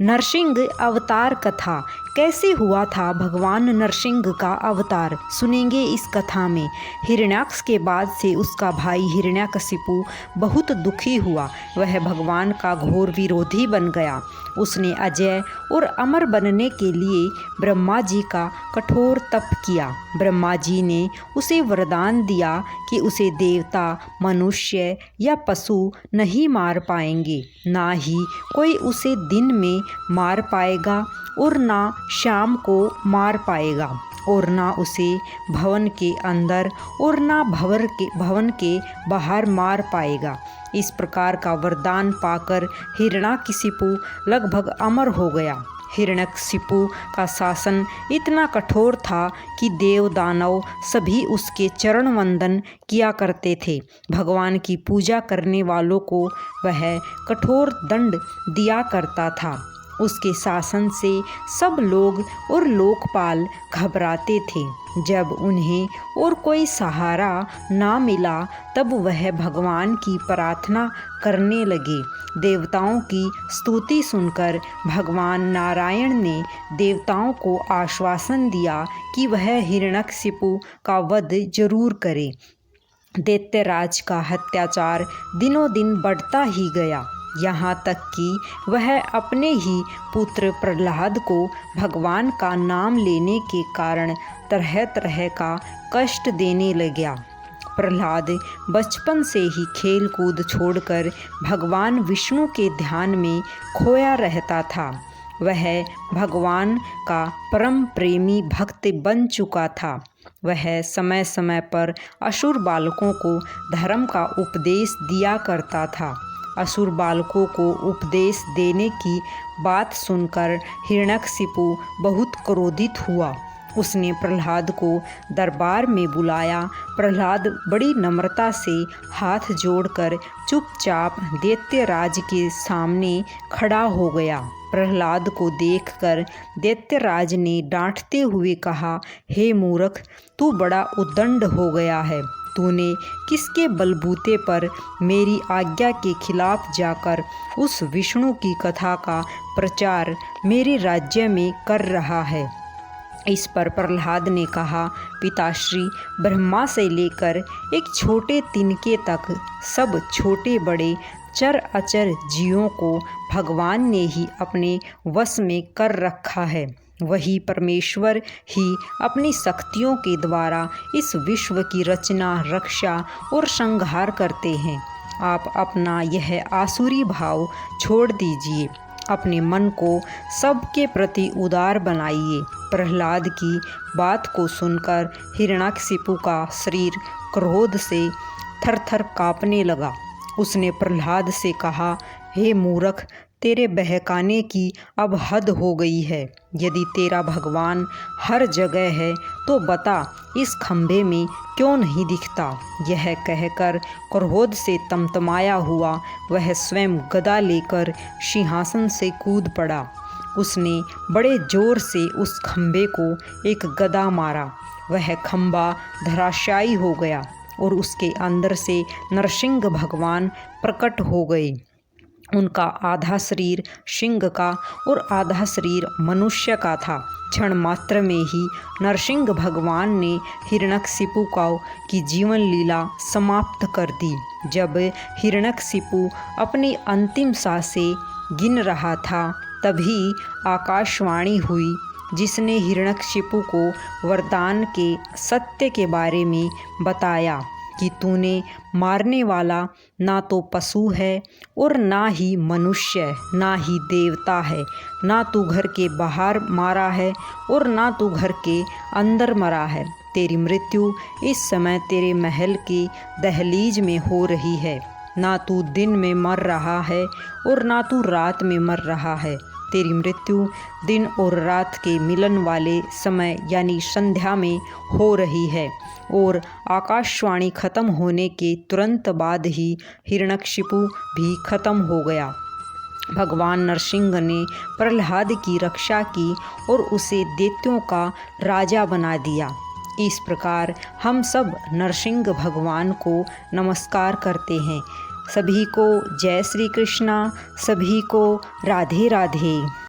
नरसिंह अवतार कथा। कैसे हुआ था भगवान नरसिंह का अवतार, सुनेंगे इस कथा में। हिरण्याक्ष के बाद से उसका भाई हिरण्यकशिपु बहुत दुखी हुआ। वह भगवान का घोर विरोधी बन गया। उसने अजय और अमर बनने के लिए ब्रह्मा जी का कठोर तप किया। ब्रह्मा जी ने उसे वरदान दिया कि उसे देवता, मनुष्य या पशु नहीं मार पाएंगे। ना ही कोई उसे दिन में मार पाएगा और ना शाम को मार पाएगा, और ना उसे भवन के अंदर और ना भवन के बाहर मार पाएगा। इस प्रकार का वरदान पाकर हिरण्यकशिपु लगभग अमर हो गया। हिरण्यकशिपु का शासन इतना कठोर था कि देव दानव सभी उसके चरण वंदन किया करते थे। भगवान की पूजा करने वालों को वह कठोर दंड दिया करता था। उसके शासन से सब लोग और लोकपाल घबराते थे। जब उन्हें और कोई सहारा ना मिला तब वह भगवान की प्रार्थना करने लगे। देवताओं की स्तुति सुनकर भगवान नारायण ने देवताओं को आश्वासन दिया कि वह हिरण्यकशिपु का वध जरूर करे। दैत्यराज का अत्याचार दिनों दिन बढ़ता ही गया, यहाँ तक कि वह अपने ही पुत्र प्रहलाद को भगवान का नाम लेने के कारण तरह तरह का कष्ट देने लगा। प्रहलाद बचपन से ही खेल कूद छोड़कर भगवान विष्णु के ध्यान में खोया रहता था। वह भगवान का परम प्रेमी भक्त बन चुका था। वह समय समय पर असुर बालकों को धर्म का उपदेश दिया करता था। असुर बालकों को उपदेश देने की बात सुनकर हिरण्यकशिपु बहुत क्रोधित हुआ। उसने प्रहलाद को दरबार में बुलाया। प्रहलाद बड़ी नम्रता से हाथ जोड़कर चुपचाप दैत्यराज के सामने खड़ा हो गया। प्रहलाद को देखकर दैत्यराज ने डांटते हुए कहा, हे मूर्ख, तू बड़ा उद्दंड हो गया है। तूने किसके बलबूते पर मेरी आज्ञा के खिलाफ जाकर उस विष्णु की कथा का प्रचार मेरे राज्य में कर रहा है। इस पर प्रहलाद ने कहा, पिताश्री, ब्रह्मा से लेकर एक छोटे तिनके तक सब छोटे बड़े चर अचर जीवों को भगवान ने ही अपने वश में कर रखा है। वही परमेश्वर ही अपनी शक्तियों के द्वारा इस विश्व की रचना, रक्षा और संहार करते हैं। आप अपना यह आसुरी भाव छोड़ दीजिए। अपने मन को सबके प्रति उदार बनाइए। प्रहलाद की बात को सुनकर हिरण्यकशिपु का शरीर क्रोध से थर-थर कांपने लगा। उसने प्रहलाद से कहा, हे मूर्ख, तेरे बहकाने की अब हद हो गई है। यदि तेरा भगवान हर जगह है तो बता, इस खंभे में क्यों नहीं दिखता। यह कहकर क्रोध से तमतमाया हुआ वह स्वयं गदा लेकर सिंहासन से कूद पड़ा। उसने बड़े जोर से उस खंभे को एक गदा मारा। वह खंभा धराशायी हो गया और उसके अंदर से नरसिंह भगवान प्रकट हो गए। उनका आधा शरीर सिंह का और आधा शरीर मनुष्य का था। क्षण मात्र में ही नरसिंह भगवान ने हिरण्यकशिपु की जीवन लीला समाप्त कर दी। जब हिरण्यकशिपु अपनी अंतिम सांसें गिन रहा था तभी आकाशवाणी हुई, जिसने हिरण्यकशिपु को वरदान के सत्य के बारे में बताया कि तूने मारने वाला ना तो पशु है और ना ही मनुष्य, ना ही देवता है। ना तू घर के बाहर मारा है और ना तू घर के अंदर मरा है। तेरी मृत्यु इस समय तेरे महल की दहलीज में हो रही है। ना तू दिन में मर रहा है और ना तू रात में मर रहा है। तेरी मृत्यु दिन और रात के मिलन वाले समय यानी संध्या में हो रही है। और आकाशवाणी खत्म होने के तुरंत बाद ही हिरण्यकशिपु भी खत्म हो गया। भगवान नरसिंह ने प्रहलाद की रक्षा की और उसे दैत्यों का राजा बना दिया। इस प्रकार हम सब नरसिंह भगवान को नमस्कार करते हैं। सभी को जय श्री कृष्णा, सभी को राधे राधे।